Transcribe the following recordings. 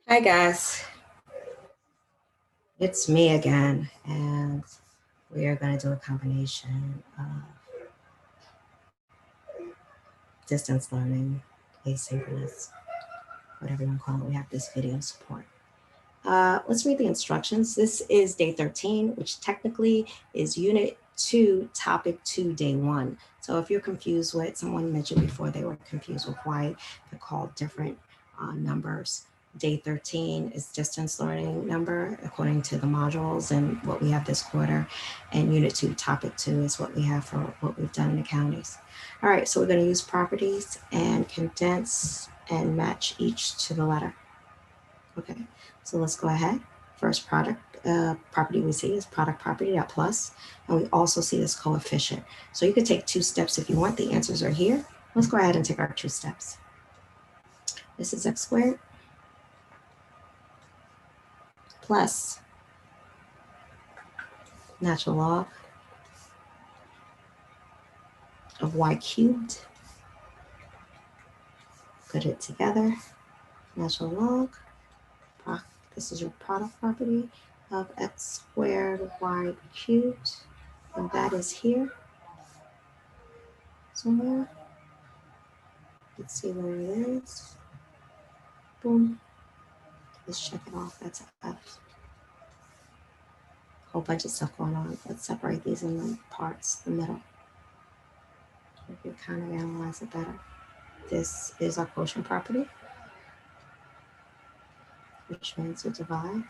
Hi guys, it's me again, and we are going to do a combination of distance learning, asynchronous, whatever you want to call it. We have this video support. Let's read the instructions. This is day 13, which technically is unit 2, topic 2, day 1. So if you're confused with, someone mentioned before they were confused with why they're called different numbers. Day 13 is distance learning number according to the modules and what we have this quarter. And unit 2, topic 2 is what we have for what we've done in the counties. All right, so we're going to use properties and condense and match each to the letter. Okay, so let's go ahead. First product property we see is product property dot plus, and we also see this coefficient. So you could take 2 steps if you want. The answers are here. Let's go ahead and take our 2 steps. This is x squared plus natural log of y cubed. Put it together. Natural log. This is your product property of x squared y cubed, and that is here somewhere. Let's see where it is. Boom. Let's check it off. That's F. Whole bunch of stuff going on. Let's separate these in the parts, the middle. We can kind of analyze it better. This is our quotient property, which means we divide.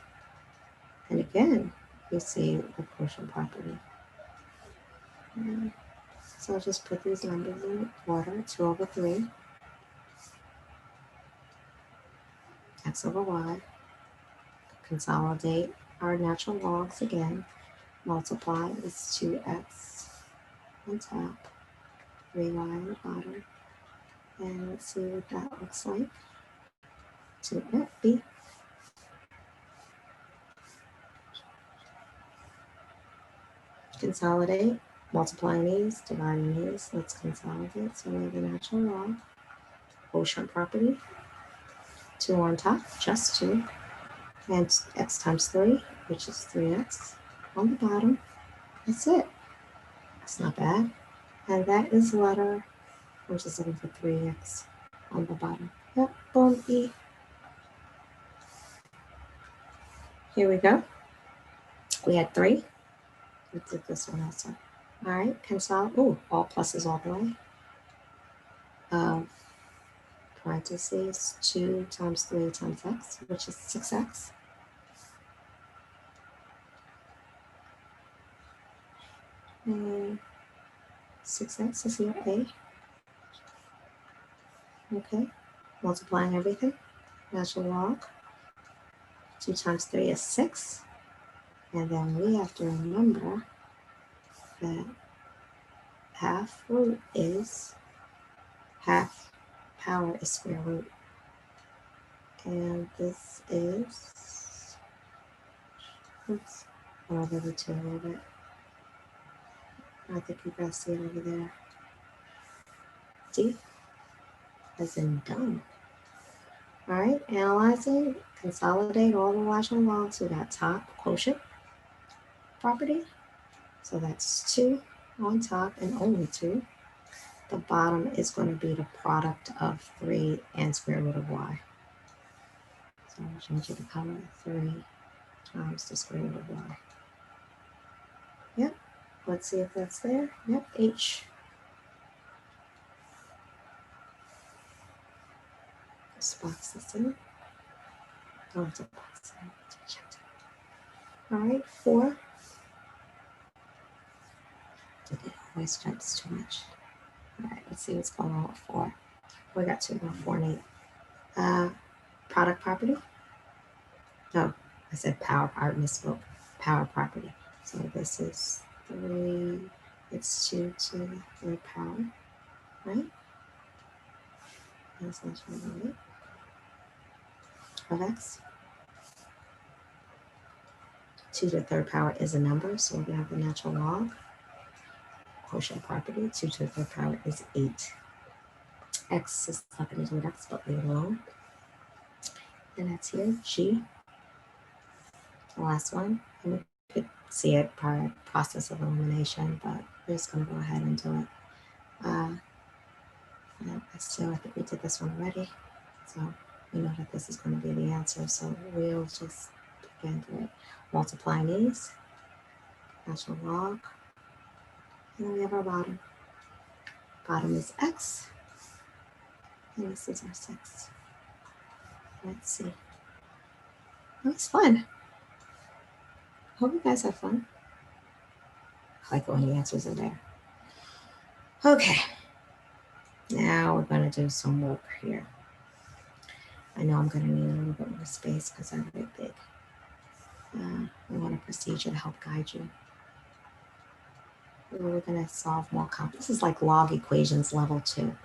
And again, you see the quotient property. So I'll just put these numbers in order. 2 over 3. X over y. Consolidate our natural logs again. Multiply is 2x on top, 3y on the bottom. And let's see what that looks like. 2b. Consolidate, multiplying these, dividing these. Let's consolidate. So we have the natural log, quotient property, 2 on top, just 2, and x times 3, which is 3x on the bottom. That's it. That's not bad. And that is letter, I'm just looking for 3x on the bottom. Yep, boom, E. Here we go. We had 3. Let's do this one also. All right, consolidate. Oh, all pluses all the way. Parentheses 2 times 3 times x, which is 6x. And 6x is here, A. Okay, multiplying everything. Natural log. 2 times 3 is 6. And then we have to remember that half root is, half power is square root. And this is, oops, I'll over to a little bit. I think you guys see it over there. D, as in done. All right, analyzing, consolidate all the natural logs. We got top quotient property. So that's 2 on top and only 2. The bottom is going to be the product of 3 and square root of y. So I'll change it to color 3 times the square root of y. Yep, let's see if that's there. Yep, H. Let's box this in. Don't have to box it in. All right, 4. It always jumps too much. All right, let's see what's going on with 4. We got 2 more, 4 and 8. Product property. No, I said power, I misspoke. Power property. So this is 3, it's 2 to the 3rd power, right? That's not right. Of x. 2 to the 3rd power is a number, so we have the natural log. Quotient property, 2 to the 3rd power is 8. X is nothing to do with x, but leave it alone. and that's here, G. The last one, and we could see it by process of elimination, but we're just going to go ahead and do it. And I think we did this one already, so we know that this is going to be the answer, so we'll just begin through it. Multiplying these, natural log, and then we have our bottom. Bottom is x, and this is our 6. Let's see. Oh, it's fun. Hope you guys have fun. I like when the answers are there. Okay, now we're going to do some work here. I know I'm going to need a little bit more space because I'm very big. We want a procedure to help guide you. We're going to solve more complex. This is like log equations level 2.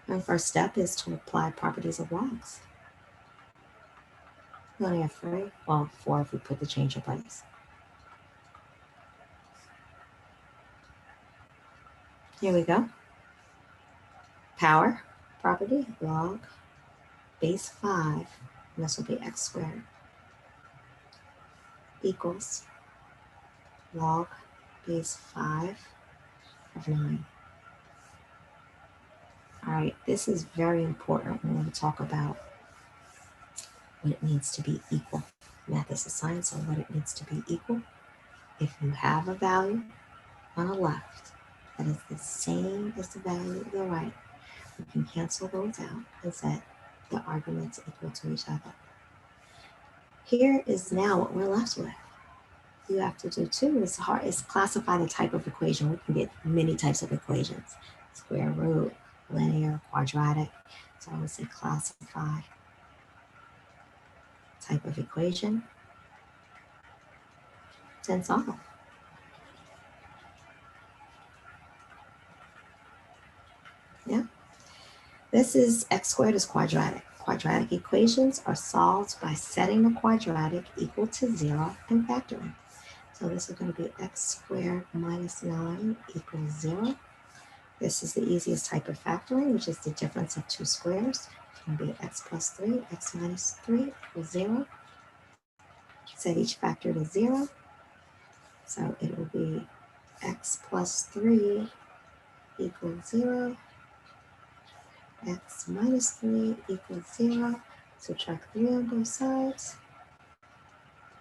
And first step is to apply properties of logs. We only have 3, well, 4 if we put the change in place. Here we go. Power property, log base 5, and this will be x squared, equals log base 5 of 9. All right, this is very important when we talk about what it means to be equal. Math is a science, so what it means to be equal. If you have a value on the left that is the same as the value to the right, you can cancel those out and set the arguments equal to each other. Here is now what we're left with. You have to do too is classify the type of equation. We can get many types of equations: square root, linear, quadratic. So I would say classify type of equation, then solve. Yeah. This is x squared is quadratic. Quadratic equations are solved by setting the quadratic equal to 0 and factoring. So this is going to be x squared minus 9 equals 0. This is the easiest type of factoring, which is the difference of two squares. It's going to be x plus 3, x minus 3 equals 0. Set each factor to 0. So it will be x plus 3 equals 0. X minus 3 equals 0. Subtract 3 on both sides.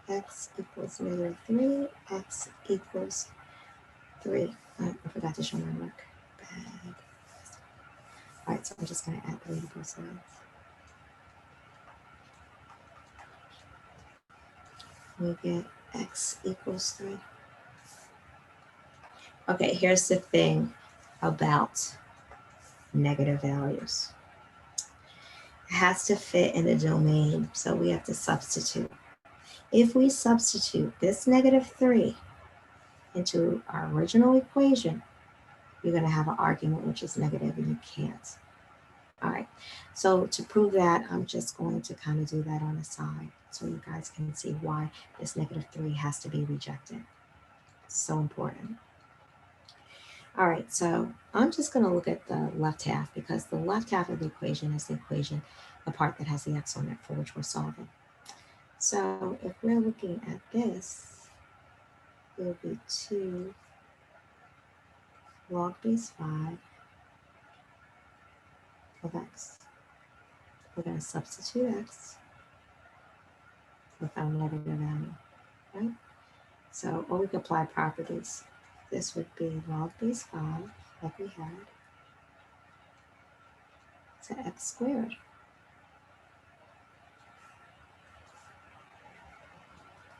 X equals negative 3. X equals 3. I forgot to show my work. Bad. All right, so I'm just going to add 3 to both sides. We get x equals 3. Okay, here's the thing about negative values. It has to fit in the domain, so we have to substitute. If we substitute this negative 3 into our original equation, you're going to have an argument which is negative, and you can't. All right, so to prove that, I'm just going to kind of do that on the side so you guys can see why this negative 3 has to be rejected. It's so important. All right, so I'm just going to look at the left half because the left half of the equation is the equation, the part that has the x on it for which we're solving. So if we're looking at this, it will be 2 log base 5 of x. We're going to substitute x with our negative value, right? So, or we could apply properties. This would be log base 5, like we had, to x squared.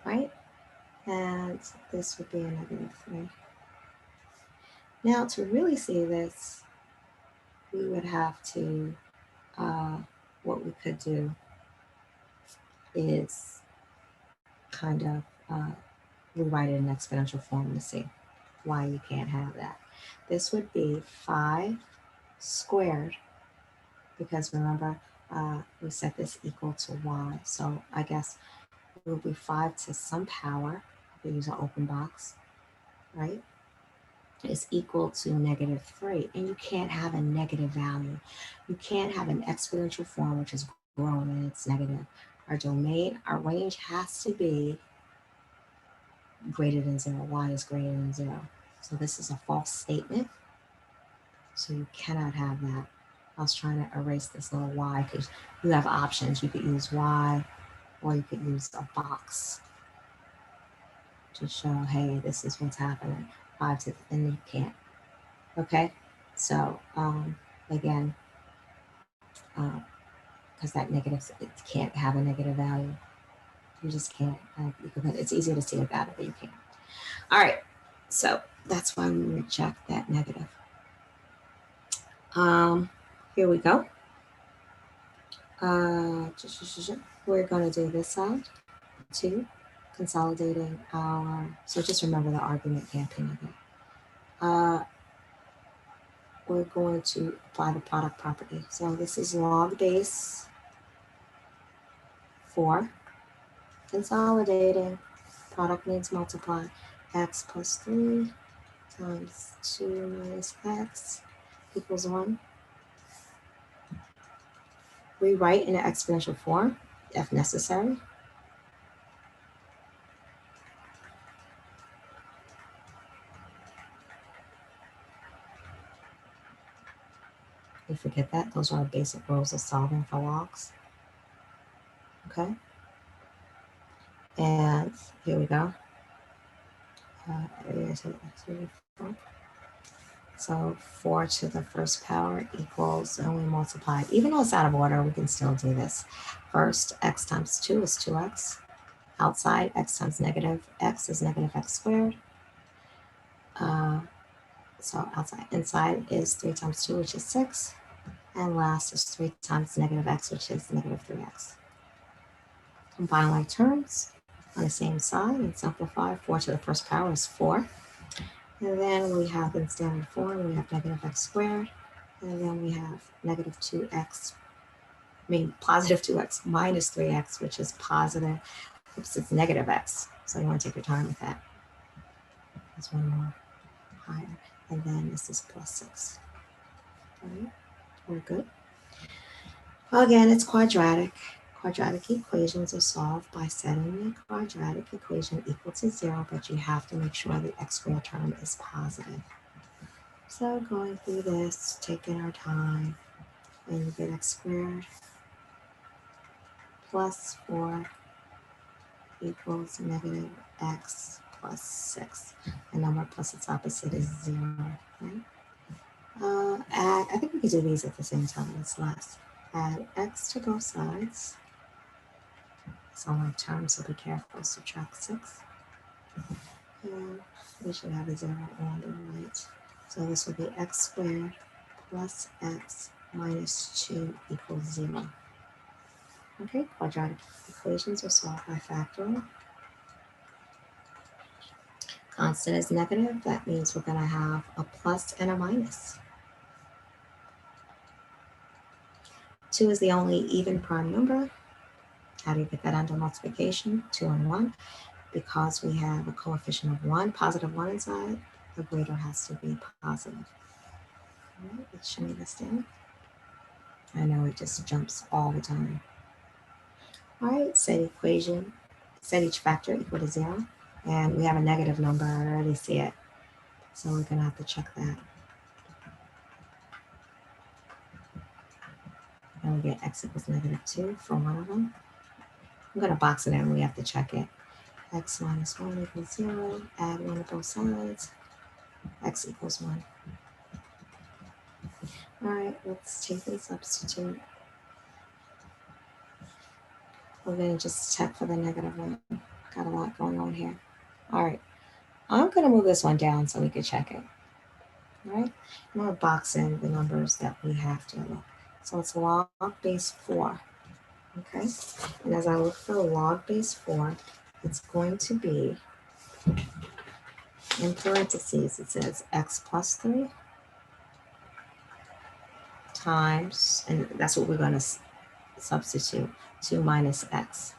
Right? And this would be a negative 3. Now, to really see this, we would have to, what we could do is kind of rewrite it in exponential form to see why you can't have that. This would be 5 squared, because remember, we set this equal to y. So I guess it will be 5 to some power, we use an open box, right? Is equal to negative 3. And you can't have a negative value. You can't have an exponential form which is growing and it's negative our domain, our range has to be greater than 0. Y is greater than 0. So this is a false statement. So you cannot have that. I was trying to erase this little y because you have options. You could use y, or you could use a box to show, hey, this is what's happening. 5 to, and you can't. Okay, so again, because that negative, it can't have a negative value. You just can't. It's easier to see without it, but you can't. All right, so that's why we reject that negative. Here we go. We're going to do this side, 2, consolidating our, so just remember the argument can't be negative. We're going to apply the product property. So this is log base 4, consolidating, product means multiply, x plus 3 times 2 minus x equals 1. Rewrite in an exponential form if necessary. You forget that. Those are our basic rules of solving for logs. Okay. And here we go. So 4 to the first power equals, and we multiply. Even though it's out of order, we can still do this. First, x times 2 is 2x. Outside, x times negative x is negative x squared. So outside, inside is 3 times 2, which is 6. And last is 3 times negative x, which is negative 3x. Combine like terms on the same side and simplify. 4 to the first power is 4. And then we have in standard form, we have negative x squared. And then we have negative 2x, positive 2x minus 3x, which is positive, it's negative x. So you want to take your time with that. There's one more higher. And then this is plus 6. All right, we're good. Again, it's quadratic. Quadratic equations are solved by setting the quadratic equation equal to 0, but you have to make sure the x squared term is positive. So going through this, taking our time, and you get x squared plus 4 equals negative x plus 6. A number plus its opposite is 0, right? I think we could do these at the same time. It's less. Add x to both sides. It's on my term, so be careful. Subtract 6. And we should have a 0 on the right. So this will be x squared plus x minus 2 equals 0. Okay, quadratic equations are solved by factoring. Constant is negative. That means we're going to have a plus and a minus. 2 is the only even prime number. How do you get that under multiplication? 2 and 1. Because we have a coefficient of 1, positive 1 inside, the greater has to be positive. All right, let's show me this down. I know it just jumps all the time. All right, set each factor equal to 0. And we have a negative number, I already see it. So we're going to have to check that. And we get x equals negative 2 for one of them. I'm going to box it in, we have to check it. X minus 1 equals 0, add 1 to both sides, x equals 1. All right, let's take and substitute. We're going to just check for the negative one. Got a lot going on here. All right, I'm going to move this one down so we can check it. All right, I'm going to box in the numbers that we have to look. So it's log base 4. Okay, and as I look for log base 4, it's going to be, in parentheses, it says x plus 3 times, and that's what we're going to substitute, 2 minus x.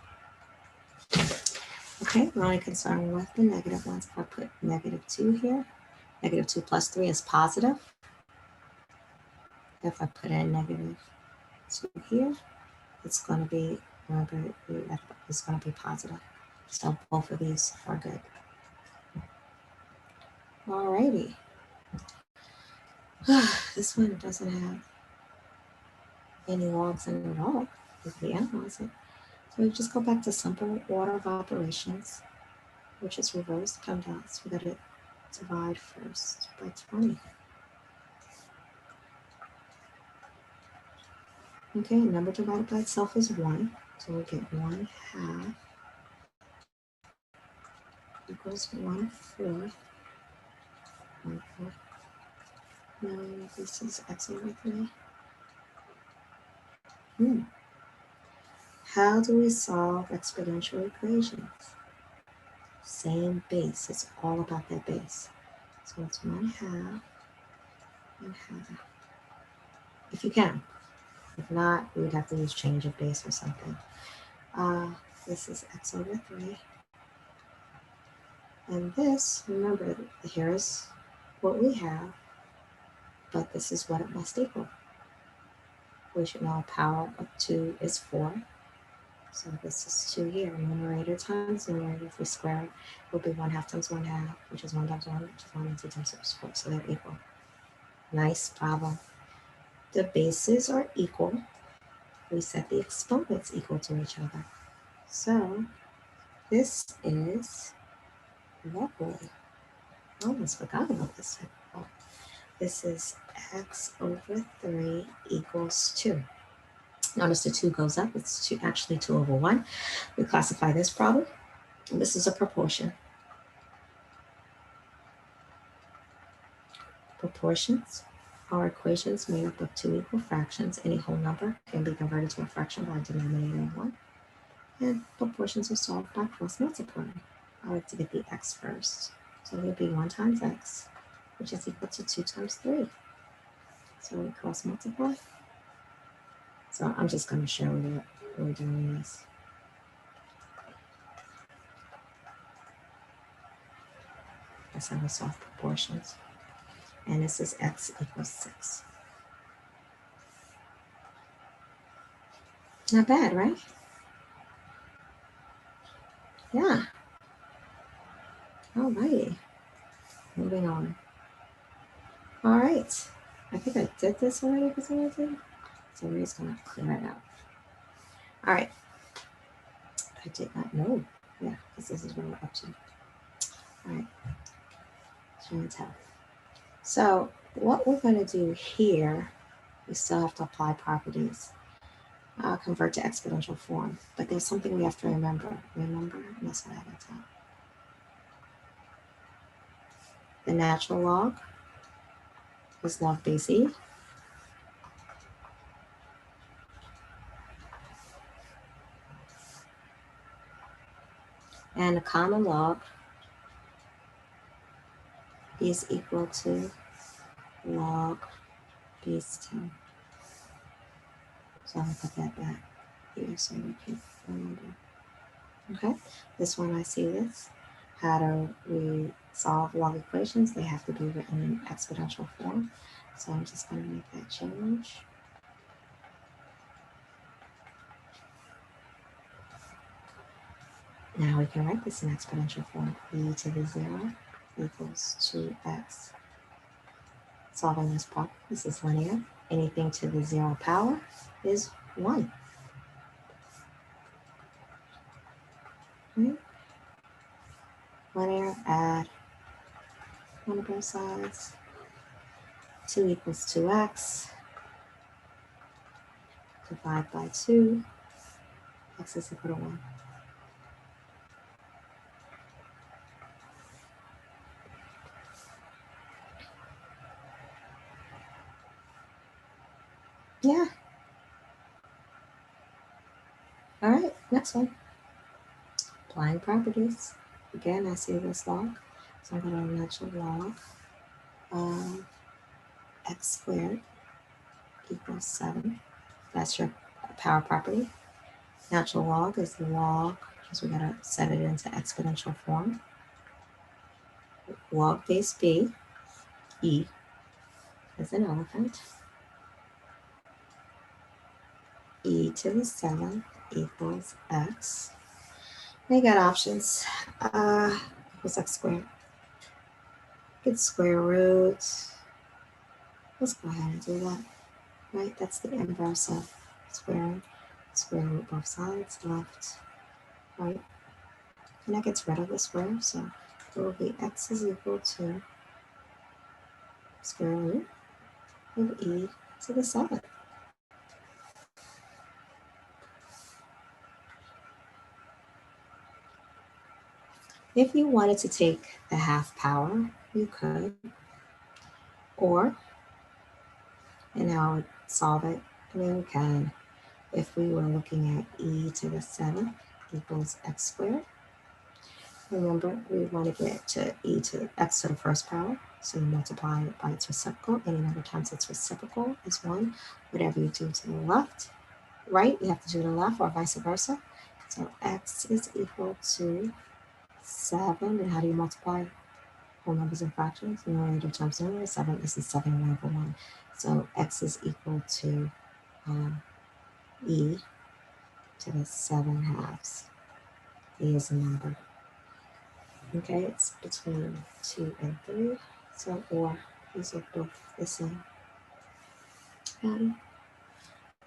Okay, we're only concerned with the negative ones. If I put negative 2 here, negative 2 plus 3 is positive. If I put in negative 2 here, it's going to be Remember, it's going to be positive. So both of these are good. Alrighty. This one doesn't have any logs in it at all if we analyze it. So we just go back to simple order of operations, which is reverse PEMDAS. We got to divide first by 20. Okay, a number divided by itself is 1. So we get 1/2 equals 1/4. 1/4. No, this is x over 3. How do we solve exponential equations? Same base. It's all about that base. So it's 1/2. 1/2. If you can. If not, we would have to use change of base or something. This is x over 3. And this, remember, here's what we have, but this is what it must equal. We should know power of 2 is 4. So this is 2 here. Numerator times numerator. If we square it, it will be 1/2 times 1/2, which is 1 times 1, which is 1, and 2 times 4. So they're equal. Nice problem. The bases are equal. We set the exponents equal to each other. So this is lovely. I almost forgot about this. This is x over 3 equals 2. Notice the 2 goes up. It's actually 2 over 1. We classify this problem. This is a proportion. Proportions are equations made up of 2 equal fractions. Any whole number can be converted to a fraction by a denominator of 1. And proportions are solved by cross multiplying. I like to get the x first. So it would be 1 times x, which is equal to 2 times 3. So we cross multiply. So I'm just going to show that we're doing this. That's how we solve proportions. And this is x equals 6. Not bad, right? Yeah. All righty. Moving on. All right. I think I did this already for some reason. So we're just going to clear it out. All right. I did not know. Yeah, because this is what we're up to. All right. Show and tell. So what we're going to do here, we still have to apply properties. Convert to exponential form. But there's something we have to remember. Remember? That's what I had to tell. The natural log is log base e. And the common log is equal to log base 10. So I'm going to put that back here so we can remember. Okay, this one I see this. How do we solve log equations? They have to be written in exponential form. So I'm just going to make that change. Now we can write this in exponential form. E to the 0 equals 2x. Solving this problem, this is linear. Anything to the 0 power is 1. Right? Linear, add 1 on both sides. 2 equals 2x. Divide by 2. X is equal to 1. Yeah. All right, next one. Applying properties. Again, I see this log. So I'm going to natural log of x squared equals 7. That's your power property. Natural log is log, because we got to set it into exponential form. Log base b, e is an elephant. E to the 7 equals x. They got options. Equals x squared. Get square root. Let's go ahead and do that. Right? That's the inverse of squaring. Square root both sides, left, right. And that gets rid of the square, so it will be x is equal to square root of e to the 7th. If you wanted to take the half power, you could. Or, and now I would solve it. I mean, we can. If we were looking at e to the 7th equals x squared, remember we want to get to e to x to the first power. So you multiply it by its reciprocal. Any number times its reciprocal is 1. Whatever you do to the left, right, you have to do to the left or vice versa. So x is equal to 7. And how do you multiply whole numbers and fractions? Numerator times numerator. 7 is the 7 over 1. So x is equal to e to the 7 halves. E is a number. Okay, it's between 2 and 3. So, or these are both the same. All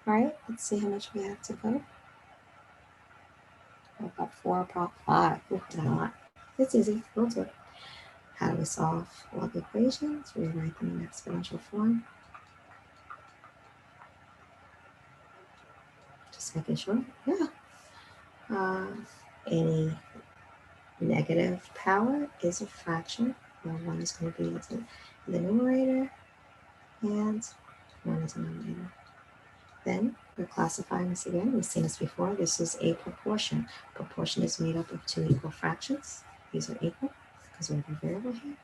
right, let's see how much we have to go. About 4, about 5. Ooh, not a lot. It's easy. We'll do it. How do we solve log equations? Rewrite them in exponential form. Just making sure. Yeah. Any negative power is a fraction. Well, 1 is going to be the numerator, and 1 is a denominator. Then we're classifying this again. We've seen this before. This is a proportion. Proportion is made up of 2 equal fractions. These are equal because we have a variable here.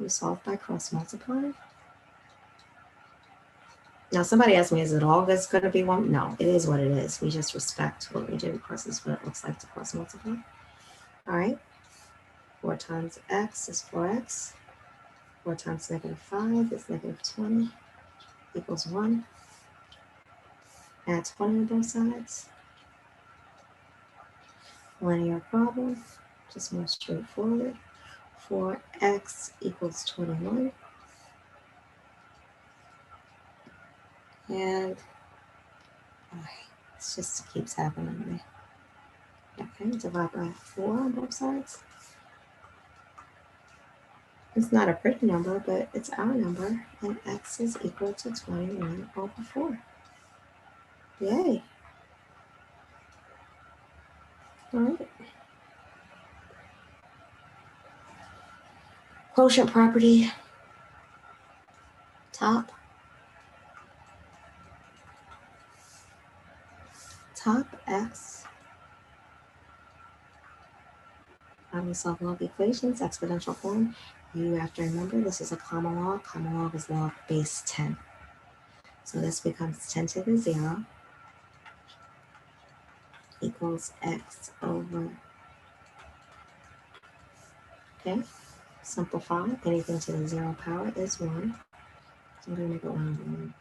We solve by cross multiplying. Now somebody asked me, is it always going to be 1? No, it is what it is. We just respect what we do because it's what it looks like to cross multiply. All right. 4 times x is 4x. 4 times -5 is -20 equals 1. Add 20 on both sides. Linear problem, just more straightforward. 4x equals 21. And it just keeps happening to me. Okay, divide by 4 on both sides. It's not a pretty number, but it's our number, and x is equal to 21 over 4. Yay. All right. Quotient property, top x. How do we solve log equations? Exponential form. You have to remember this is a common log. Common log is log base 10. So this becomes 10 to the 0 equals x over, okay, simplify. Anything to the 0 power is 1. So I'm going to make it 1 over 1.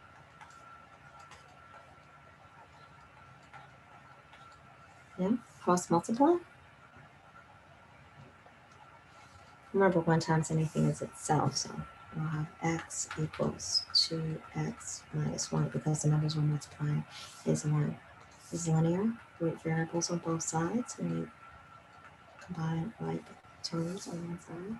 Yeah, cross multiply. Remember, 1 times anything is itself, so we'll have x equals 2x minus 1 because the numbers we're multiplying is 1. Is linear, root variables on both sides, and you combine like terms on one side.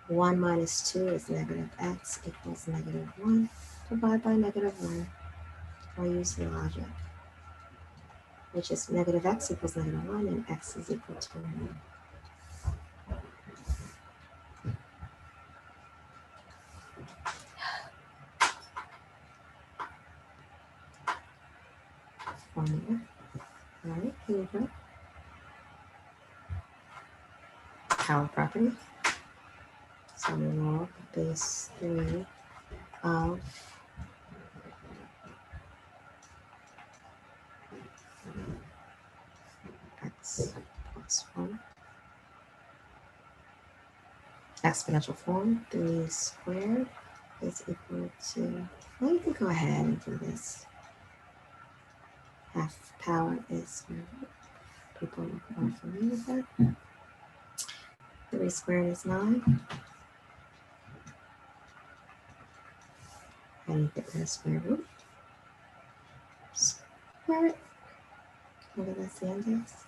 1 minus 2 is -x equals -1. Divide by -1, or use the logic, which is -x equals -1, and x is equal to 1. Formula. All right, here we go. Power property. So log base 3 of x plus 1. Exponential form, 3 squared is equal to, well, you can go ahead and do this. half power is square root. People are familiar with that. 3 squared is 9. And you get rid of square root. Square it. Remember that's the index.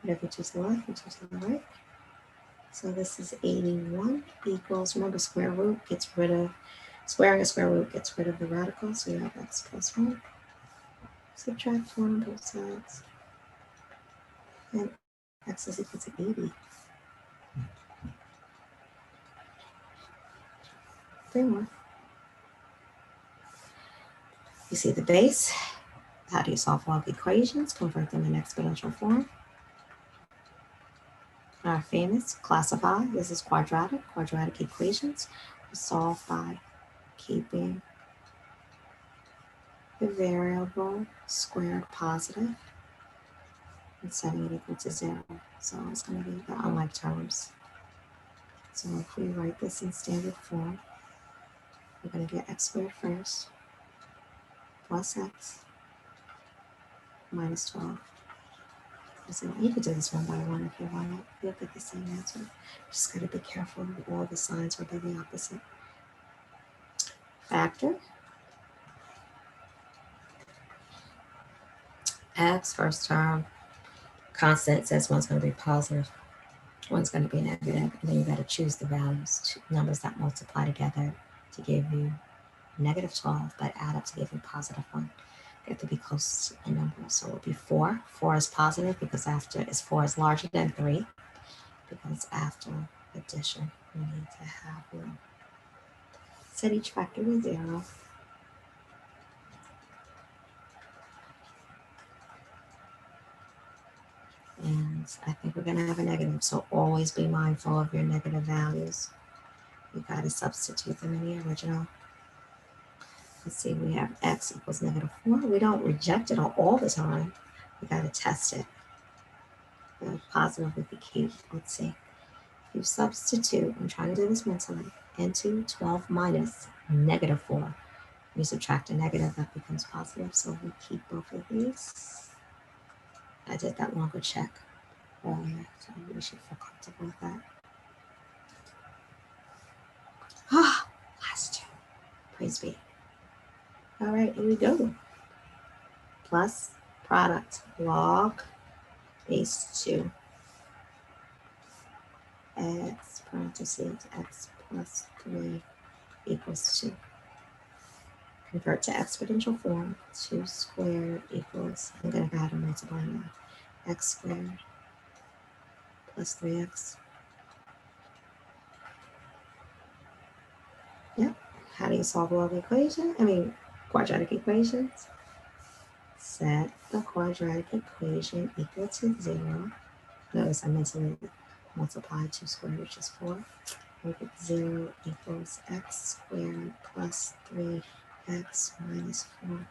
Whatever you choose to the left, you choose to the right. So this is 81 equals, remember square root gets rid of, squaring a square root gets rid of the radical, so you have x plus 1. Subtract 1 on both sides. And x is equal to 80. 3 more. You see the base. How do you solve log equations? Convert them in exponential form. Our famous classify. This is quadratic. Quadratic equations are solved by keeping the variable squared positive and setting it equal to 0. So it's going to be the unlike terms. So if we write this in standard form, we're going to get x squared first plus x minus 12. So you could do this one by one if you want it. You'll get the same answer. Just got to be careful. All the signs will be the opposite. Factor. X, first term. Constant says one's going to be positive, one's going to be negative, and then you got to choose the values, numbers that multiply together to give you negative 12, but add up to give you positive 1. They have to be close in number. So it will be 4. 4 is positive because after is 4 is larger than 3, because after addition we need to have 1. Set each factor to 0. And I think we're going to have a negative, so always be mindful of your negative values. You got to substitute them in the original. Let's see, we have x equals negative 4. We don't reject it all the time. We got to test it. Positive would be key. Let's see. If you substitute, I'm trying to do this mentally, into 12 minus negative 4. We subtract a negative, that becomes positive. So we keep both of these. I did that longer check earlier, so we should feel comfortable with that. Ah, last two. Praise be. All right, here we go. Plus product log base 2 x parentheses x plus 3 equals 2. Convert to exponential form. 2 squared equals, I'm going to go ahead and multiply now. X squared plus 3x. Yep. How do you solve log equation? Quadratic equations. Set the quadratic equation equal to 0. Notice I mentally multiplied 2 squared, which is 4. We get 0 equals x squared plus 3x minus 4.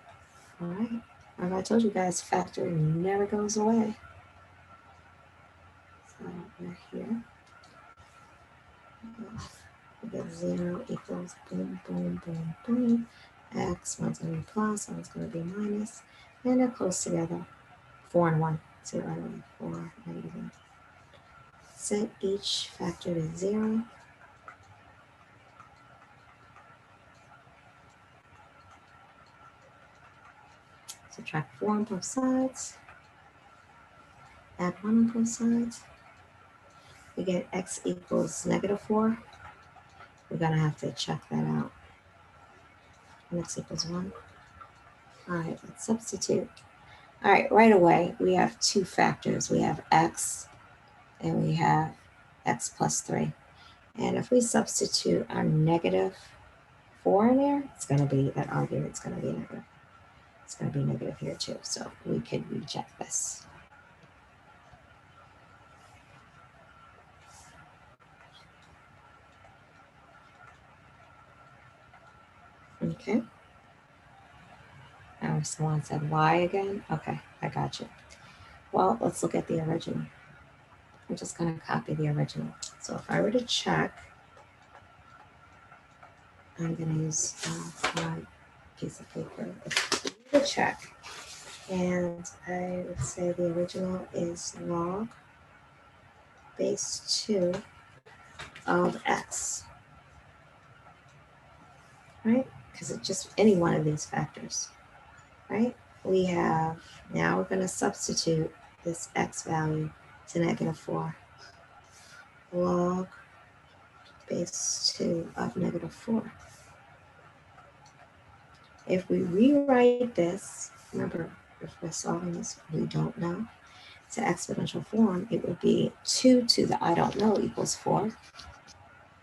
All right. Remember I told you guys factoring never goes away. So we're here. We get 0 equals boom, boom, boom, boom. X, one's going to be plus, one's going to be minus. And they're close together. 4 and 1. See it right away. 4, negative 1. Set each factor to 0. Subtract 4 on both sides. Add 1 on both sides. We get x equals negative 4. We're going to have to check that out. And x equals 1. All right, let's substitute. All right, right away, we have two factors. We have x and we have x plus 3. And if we substitute our negative 4 in there, it's going to be, that argument's going to be negative. It's going to be negative here too, so we could reject this. Okay. Now someone said why again? Okay, I got you. Well, let's look at the original. I'm just going to copy the original. So if I were to check, I'm going to use my piece of paper. If I were to check And I would say the original is log base 2 of x, right? Because it's just any one of these factors, right? We have, now we're going to substitute this x value to -4. Log base 2 of -4. If we rewrite this, remember, if we're solving this, we don't know, to exponential form, it would be 2 to the I don't know equals 4.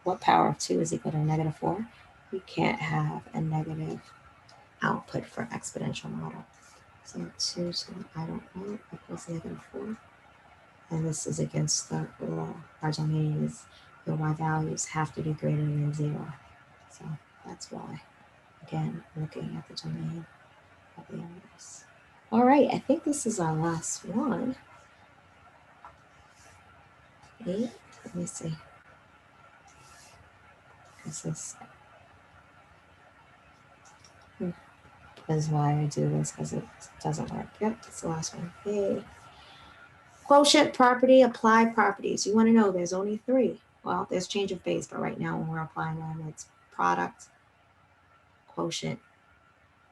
What power of 2 is equal to -4? We can't have a negative output for exponential model. So 2 to the I don't know equals -4. And this is against the law. Our domain is the y values have to be greater than 0. So that's why. Again, looking at the domain of the universe. All right, I think this is our last one. 8, let me see. This is why I do this, because it doesn't work. Yep, it's the last one. Yay. Quotient property, apply properties. You want to know there's only 3. Well, there's change of base, but right now when we're applying them, it's product, quotient,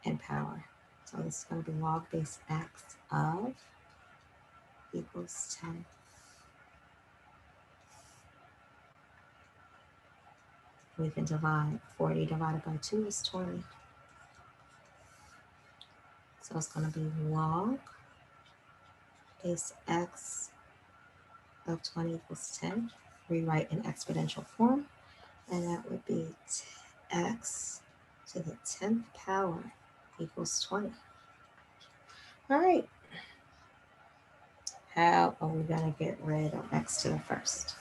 and power. So this is going to be log base x of equals 10. We can divide. 40 divided by 2 is 20. So it's going to be log base x of 20 equals 10. Rewrite in exponential form. And that would be x to the 10th power equals 20. All right. How are we going to get rid of x to the first?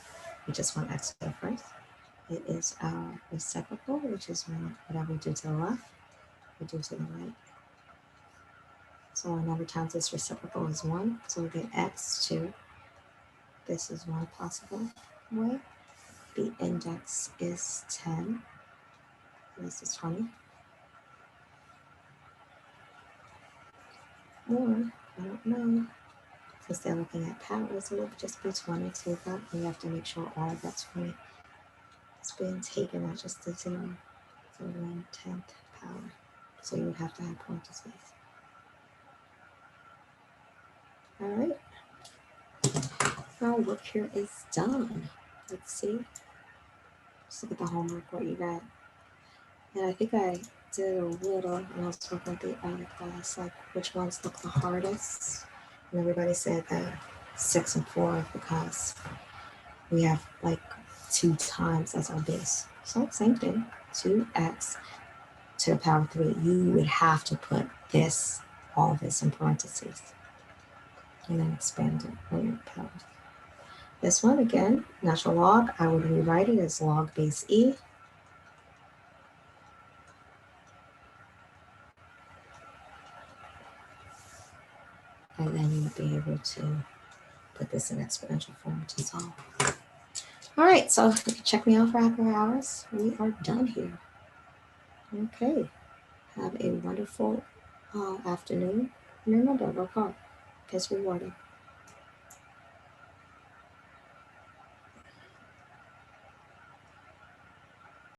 We just want x to the first. It is our reciprocal, which is whatever we do to the left, we do to the right. So a number times this reciprocal is 1. So we get x to, this is one possible way. The index is 10. This is 20. Or, I don't know, since they're looking at powers, it would just be 20. So we have to make sure all of that's 20. It's being taken at just the 0. So 1/10 power. So you would have to have parentheses. All right. Our work here is done. Let's see. Just look at the homework, what you got. And I think I did a little when I was working with the other class, like which ones look the hardest. And everybody said that 6 and 4 because we have like 2 times as our base. So same thing, 2x to the power 3. You would have to put this, all of this in parentheses, and then expand it on your power. This one, again, natural log, I would rewrite it as log base e. And then you'd be able to put this in exponential form to solve. All right, so you can check me out for after hours. We are done here. Okay, have a wonderful afternoon. And remember, work hard, gets rewarded.